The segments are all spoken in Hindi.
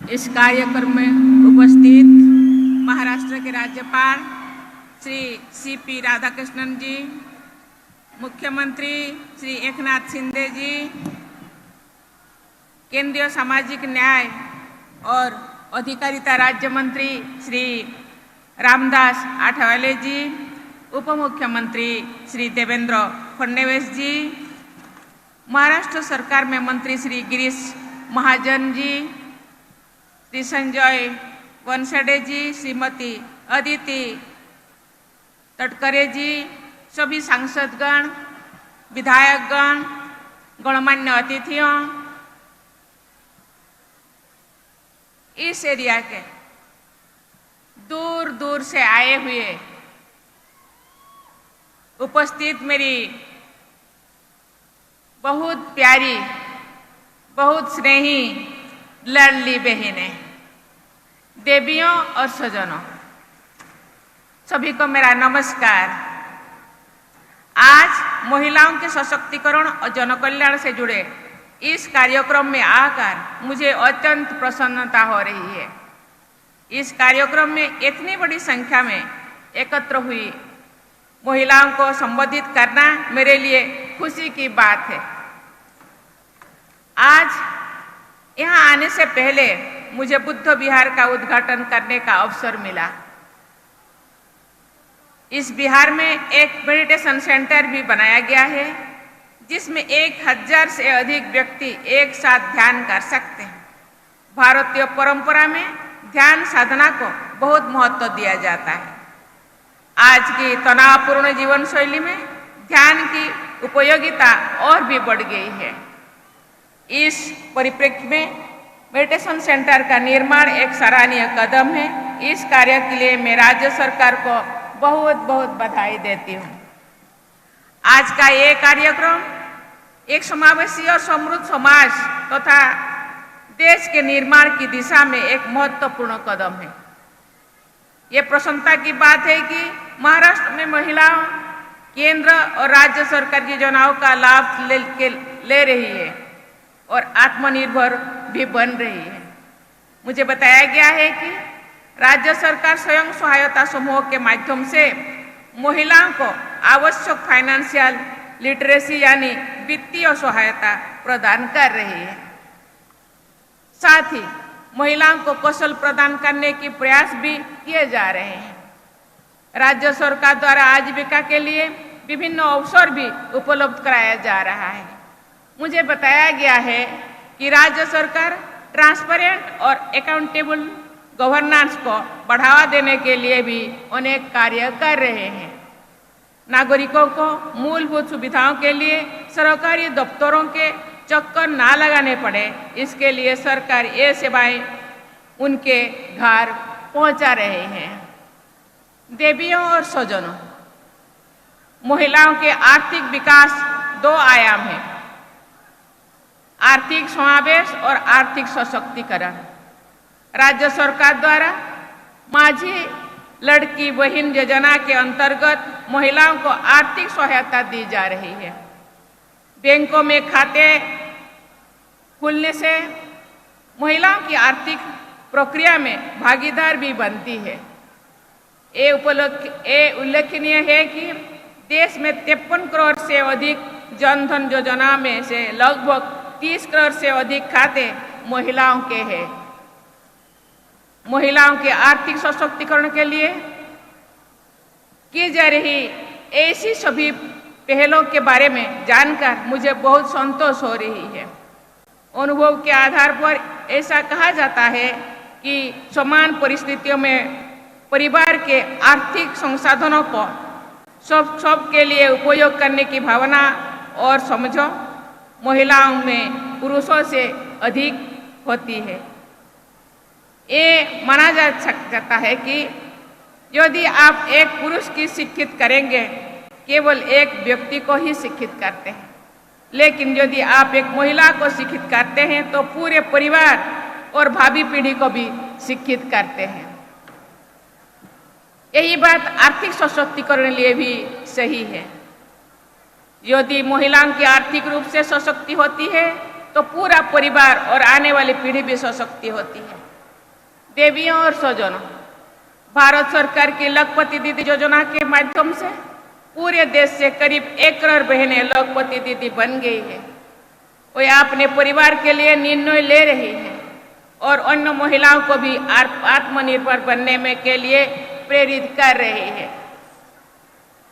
इस कार्यक्रम में उपस्थित महाराष्ट्र के राज्यपाल श्री CP राधाकृष्णन जी, मुख्यमंत्री श्री एकनाथ शिंदे जी, केंद्रीय सामाजिक न्याय और अधिकारिता राज्य मंत्री श्री रामदास आठवले जी, उप मुख्यमंत्री श्री देवेंद्र फडणवीस जी, महाराष्ट्र सरकार में मंत्री श्री गिरीश महाजन जी, श्री संजय वनसडे जी, श्रीमती अदिति तटकरे जी, सभी सांसदगण, विधायकगण, गणमान्य अतिथियों, इस एरिया के दूर दूर से आए हुए उपस्थित मेरी बहुत प्यारी, बहुत स्नेही लाडली बहनें, देवियों और सज्जनों, सभी को मेरा नमस्कार। आज महिलाओं के सशक्तिकरण और जनकल्याण से जुड़े इस कार्यक्रम में आकर मुझे अत्यंत प्रसन्नता हो रही है। इस कार्यक्रम में इतनी बड़ी संख्या में एकत्र हुई महिलाओं को संबोधित करना मेरे लिए खुशी की बात है। आज यहाँ आने से पहले मुझे बुद्ध विहार का उद्घाटन करने का अवसर मिला। इस विहार में एक मेडिटेशन सेंटर भी बनाया गया है, जिसमें 1000 से अधिक व्यक्ति एक साथ ध्यान कर सकते हैं। भारतीय परंपरा में ध्यान साधना को बहुत महत्व दिया जाता है। आज की तनावपूर्ण जीवन शैली में ध्यान की उपयोगिता और भी बढ़ गई है। इस परिप्रेक्ष्य में मेडिटेशन सेंटर का निर्माण एक सराहनीय कदम है। इस कार्य के लिए मैं राज्य सरकार को बहुत बहुत बधाई देती हूँ। आज का ये कार्यक्रम एक समावेशी और समृद्ध समाज तथा देश के निर्माण की दिशा में एक महत्वपूर्ण कदम है। ये प्रसन्नता की बात है कि महाराष्ट्र में महिलाओं केंद्र और राज्य सरकार की योजनाओं का लाभ ले रही है और आत्मनिर्भर भी बन रही है। मुझे बताया गया है कि राज्य सरकार स्वयं सहायता समूह के माध्यम से महिलाओं को आवश्यक फाइनेंशियल लिटरेसी यानी वित्तीय सहायता प्रदान कर रही है। साथ ही महिलाओं को कौशल प्रदान करने की प्रयास भी किए जा रहे हैं। राज्य सरकार द्वारा आजीविका के लिए विभिन्न अवसर भी उपलब्ध कराया जा रहा है। मुझे बताया गया है कि राज्य सरकार ट्रांसपेरेंट और अकाउंटेबल गवर्नेंस को बढ़ावा देने के लिए भी अनेक कार्य कर रहे हैं। नागरिकों को मूलभूत सुविधाओं के लिए सरकारी दफ्तरों के चक्कर ना लगाने पड़े, इसके लिए सरकार ये सेवाएं उनके घर पहुंचा रहे हैं। देवियों और सज्जनों, महिलाओं के आर्थिक विकास 2 आयाम हैं, आर्थिक समावेश और आर्थिक सशक्तिकरण। राज्य सरकार द्वारा माझी लड़की बहन योजना के अंतर्गत महिलाओं को आर्थिक सहायता दी जा रही है। बैंकों में खाते खुलने से महिलाओं की आर्थिक प्रक्रिया में भागीदार भी बनती है। ये उल्लेखनीय है कि देश में 53 करोड़ से अधिक जनधन योजना में से लगभग 30 करोड़ से अधिक खाते महिलाओं के हैं। महिलाओं के आर्थिक सशक्तिकरण के लिए की जा रही ऐसी सभी पहलों के बारे में जानकर मुझे बहुत संतोष हो रही है। अनुभव के आधार पर ऐसा कहा जाता है कि समान परिस्थितियों में परिवार के आर्थिक संसाधनों को सब के लिए उपयोग करने की भावना और समझो महिलाओं में पुरुषों से अधिक होती है। ये माना जाता है कि यदि आप एक पुरुष की शिक्षित करेंगे, केवल एक व्यक्ति को ही शिक्षित करते हैं, लेकिन यदि आप एक महिला को शिक्षित करते हैं तो पूरे परिवार और भावी पीढ़ी को भी शिक्षित करते हैं। यही बात आर्थिक सशक्तिकरण के लिए भी सही है। यदि महिलाओं की आर्थिक रूप से सशक्ति होती है तो पूरा परिवार और आने वाली पीढ़ी भी सशक्ति होती है। देवियों और स्वजनों, भारत सरकार की लखपति दीदी योजना के माध्यम से पूरे देश से करीब 1 करोड़ बहनें लखपति दीदी बन गई है। वे अपने परिवार के लिए निर्णय ले रही हैं और अन्य महिलाओं को भी आत्मनिर्भर बनने में के लिए प्रेरित कर रही है।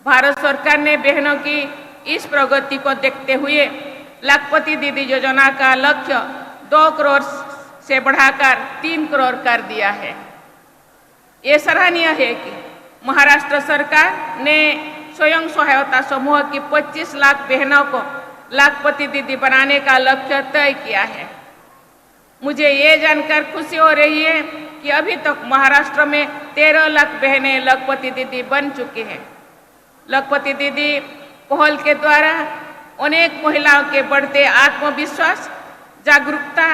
भारत सरकार ने बहनों की इस प्रगति को देखते हुए लखपति दीदी योजना का लक्ष्य 2 करोड़ से बढ़ाकर 3 करोड़ कर दिया है। ये सराहनीय है कि महाराष्ट्र सरकार ने स्वयं सहायता समूह की 25 लाख बहनों को लखपति दीदी बनाने का लक्ष्य तय किया है। मुझे ये जानकर खुशी हो रही है कि अभी तक महाराष्ट्र में 13 लाख बहनें लखपति दीदी बन चुकी हैं। लखपति दीदी पहल के द्वारा अनेक महिलाओं के बढ़ते आत्मविश्वास, जागरूकता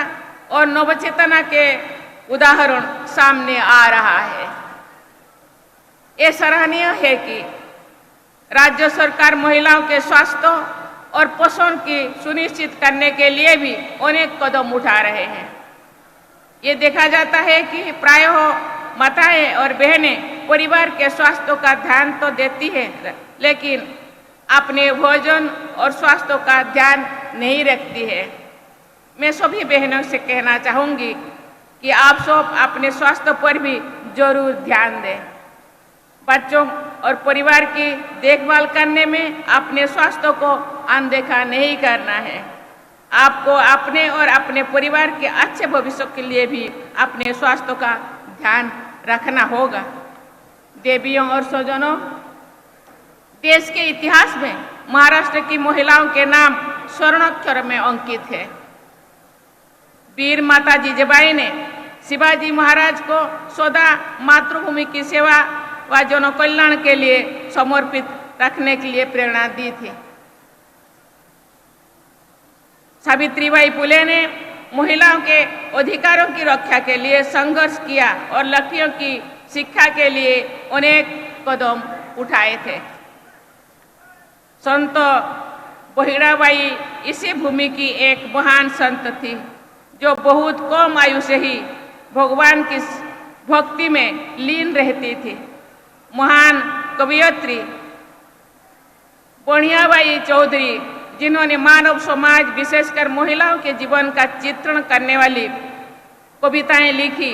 और नवचेतना के उदाहरण सामने आ रहा है। ये सराहनीय है कि राज्य सरकार महिलाओं के स्वास्थ्य और पोषण की सुनिश्चित करने के लिए भी अनेक कदम उठा रहे हैं। ये देखा जाता है कि प्रायः माताएं और बहनें परिवार के स्वास्थ्य का ध्यान तो देती है, लेकिन अपने भोजन और स्वास्थ्य का ध्यान नहीं रखती है। मैं सभी बहनों से कहना चाहूँगी कि आप सब अपने स्वास्थ्य पर भी जरूर ध्यान दें। बच्चों और परिवार की देखभाल करने में अपने स्वास्थ्य को अनदेखा नहीं करना है। आपको अपने और अपने परिवार के अच्छे भविष्य के लिए भी अपने स्वास्थ्य का ध्यान रखना होगा। देवियों और स्वजनों, देश के इतिहास में महाराष्ट्र की महिलाओं के नाम स्वर्णाक्षर में अंकित है। वीर माता जिजाबाई ने शिवाजी महाराज को सदा मातृभूमि की सेवा व जन कल्याण के लिए समर्पित रखने के लिए प्रेरणा दी थी। सावित्रीबाई फुले ने महिलाओं के अधिकारों की रक्षा के लिए संघर्ष किया और लड़कियों की शिक्षा के लिए अनेक कदम उठाए थे। संत बहिराबाई इसी भूमि की एक महान संत थी, जो बहुत कम आयु से ही भगवान की भक्ति में लीन रहती थी। महान कवयित्री बनियाबाई चौधरी, जिन्होंने मानव समाज विशेषकर महिलाओं के जीवन का चित्रण करने वाली कविताएं लिखी,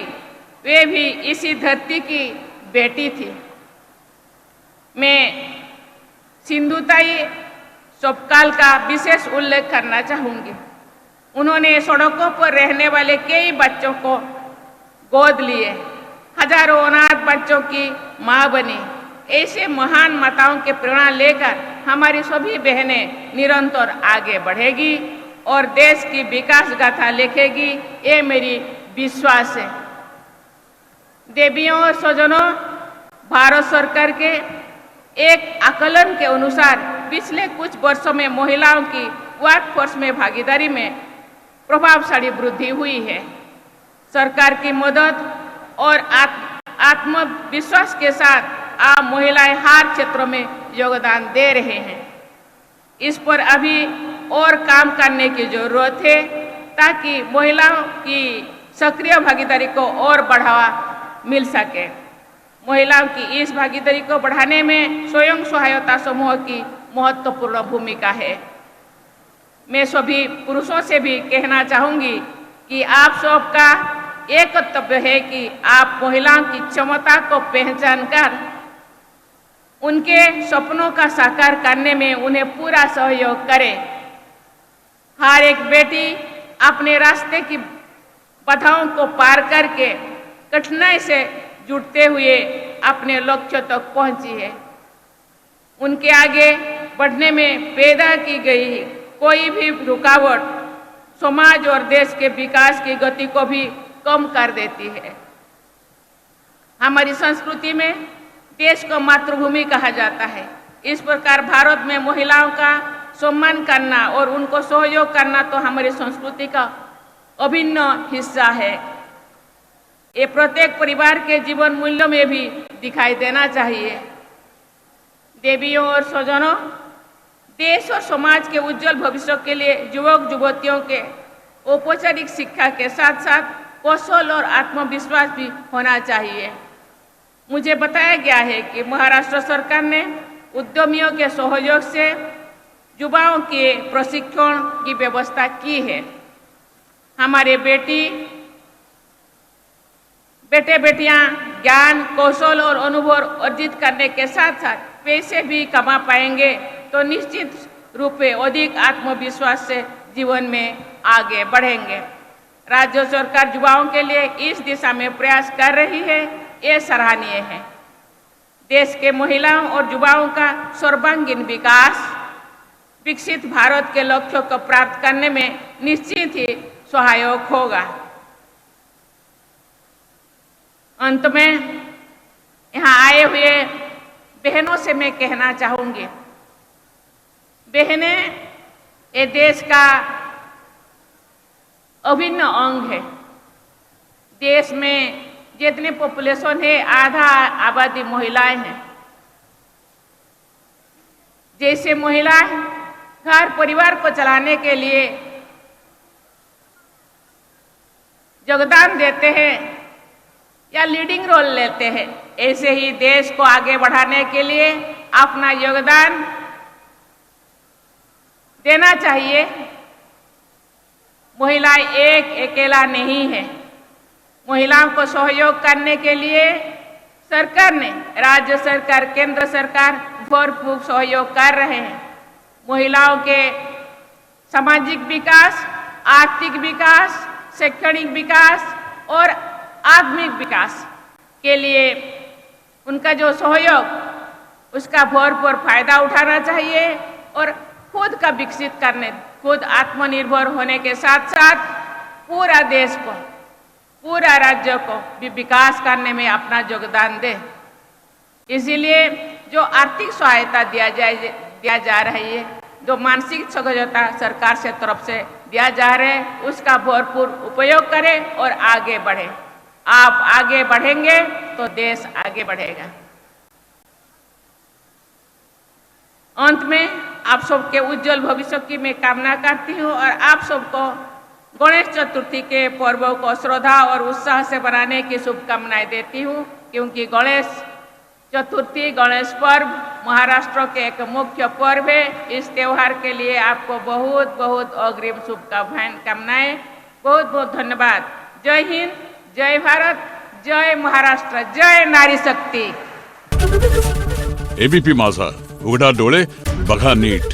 वे भी इसी धरती की बेटी थी। मैं सिंधुताई सोपकाल का विशेष उल्लेख करना चाहूंगी। उन्होंने सड़कों पर रहने वाले कई बच्चों को गोद लिए, हजारों अनाथ बच्चों की मां बनी। ऐसे महान माताओं के प्रेरणा लेकर हमारी सभी बहनें निरंतर आगे बढ़ेगी और देश की विकास गाथा लिखेगी, ये मेरी विश्वास है। देवियों और स्वजनों, भारत सरकार के एक आकलन के अनुसार पिछले कुछ वर्षों में महिलाओं की वर्कफोर्स में भागीदारी में प्रभावशाली वृद्धि हुई है। सरकार की मदद और आत्मविश्वास के साथ आप महिलाएं हर क्षेत्रों में योगदान दे रहे हैं। इस पर अभी और काम करने की जरूरत है, ताकि महिलाओं की सक्रिय भागीदारी को और बढ़ावा मिल सके। महिलाओं की इस भागीदारी को बढ़ाने में स्वयं सहायता समूह की महत्वपूर्ण भूमिका है। मैं सभी पुरुषों से भी कहना चाहूंगी कि आप सबका एक कर्तव्य है कि आप महिलाओं की क्षमता को पहचान कर उनके सपनों का साकार करने में उन्हें पूरा सहयोग करें। हर एक बेटी अपने रास्ते की बाधाओं को पार करके कठिनाई से जुटते हुए अपने लक्ष्य तक पहुंची है। उनके आगे बढ़ने में पैदा की गई कोई भी रुकावट समाज और देश के विकास की गति को भी कम कर देती है। हमारी संस्कृति में देश को मातृभूमि कहा जाता है। इस प्रकार भारत में महिलाओं का सम्मान करना और उनको सहयोग करना तो हमारी संस्कृति का अभिन्न हिस्सा है। ये प्रत्येक परिवार के जीवन मूल्यों में भी दिखाई देना चाहिए। देवियों और स्वजनों, देश और समाज के उज्जवल भविष्य के लिए युवक युवतियों के औपचारिक शिक्षा के साथ साथ कौशल और आत्मविश्वास भी होना चाहिए। मुझे बताया गया है कि महाराष्ट्र सरकार ने उद्यमियों के सहयोग से युवाओं के प्रशिक्षण की व्यवस्था की है। हमारे बेटे बेटियां ज्ञान, कौशल और अनुभव अर्जित करने के साथ साथ पैसे भी कमा पाएंगे तो निश्चित रूप से अधिक आत्मविश्वास से जीवन में आगे बढ़ेंगे। राज्य सरकार युवाओं के लिए इस दिशा में प्रयास कर रही है, ये सराहनीय है। देश के महिलाओं और युवाओं का सर्वांगीण विकास विकसित भारत के लक्ष्यों को प्राप्त करने में निश्चित ही सहायक होगा। अंत में यहाँ आए हुए बहनों से मैं कहना चाहूंगी, बहनें ये देश का अभिन्न अंग है। देश में जितनी पॉपुलेशन है आधा आबादी महिलाएं हैं। जैसे महिलाएं घर परिवार को चलाने के लिए योगदान देते हैं या लीडिंग रोल लेते हैं, ऐसे ही देश को आगे बढ़ाने के लिए अपना योगदान देना चाहिए। महिलाएं अकेला नहीं है। महिलाओं को सहयोग करने के लिए सरकार ने, राज्य सरकार, केंद्र सरकार भरपूर सहयोग कर रहे हैं। महिलाओं के सामाजिक विकास, आर्थिक विकास, शैक्षणिक विकास और आत्मिक विकास के लिए उनका जो सहयोग, उसका भरपूर फायदा उठाना चाहिए और खुद का विकसित करने, खुद आत्मनिर्भर होने के साथ साथ पूरा देश को, पूरा राज्य को भी विकास करने में अपना योगदान दे। इसीलिए जो आर्थिक सहायता दिया जा रही है, जो मानसिक सहयोगिता सरकार से तरफ से दिया जा रहा है, उसका भरपूर उपयोग करें और आगे बढ़े। आप आगे बढ़ेंगे तो देश आगे बढ़ेगा। अंत में आप सबके उज्जवल भविष्य की मैं कामना करती हूँ और आप सबको गणेश चतुर्थी के पर्व को श्रद्धा और उत्साह से मनाने की शुभकामनाएं देती हूँ, क्योंकि गणेश चतुर्थी, गणेश पर्व महाराष्ट्र के एक मुख्य पर्व है। इस त्योहार के लिए आपको बहुत बहुत अग्रिम शुभकामनाएं। बहुत बहुत धन्यवाद। जय हिंद, जय भारत, जय महाराष्ट्र, जय नारी शक्ती। एबीपी माझा, उघडा डोळे बघा नीट।